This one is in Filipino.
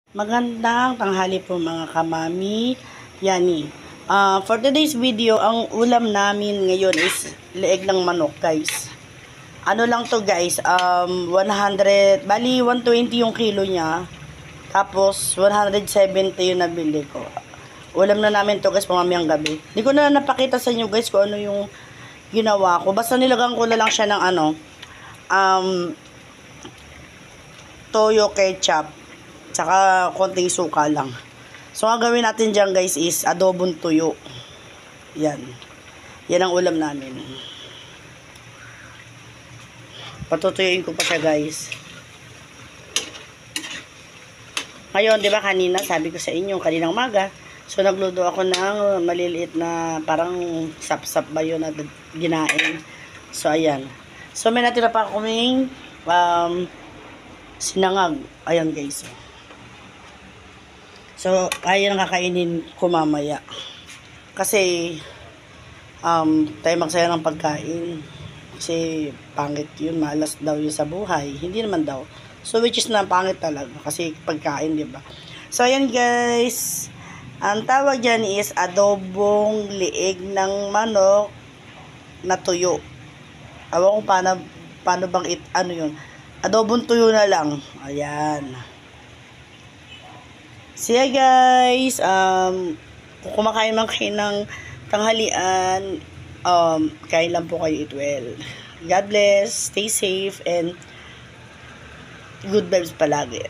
Magandang tanghali po mga kamami, Yani. For today's video, ang ulam namin ngayon is leeg ng manok, guys. Ano lang to, guys, 120 yung kilo niya. Tapos 170 yung nabili ko. Ulam na namin to, guys, pamamayang gabi. Hindi ko na napakita sa inyo, guys, kung ano yung ginawa ko. Basta nilagang ko na lang siya ng toyo ketchup. Tsaka konting suka lang. So, ang gawin natin dyan, guys, is adobong tuyo. Yan. Yan ang ulam namin. Patutuyuin ko pa siya, guys. Ngayon, di ba kanina, sabi ko sa inyo, kaninang umaga, so nagluto ako ng maliliit na parang sap-sap ba yun na ginain. So, ayan. So, may natira pa kaming sinangag. Ayan, guys. So, kaya nang kakainin ko mamaya. Kasi, tayo magsaya ng pagkain. Kasi, pangit yun. Malas daw yun sa buhay. Hindi naman daw. So, which is na pangit talaga. Kasi, pagkain, di ba? So, ayan guys. Ang tawag dyan is adobong lieg ng manok na tuyo. Awan ko paano bang ano yun. Adobong tuyo na lang. Ayan. So yeah guys, kung kumakain man kayo ng tanghalian, kain lang po kayo, eat well. God bless, stay safe, and good vibes palagi.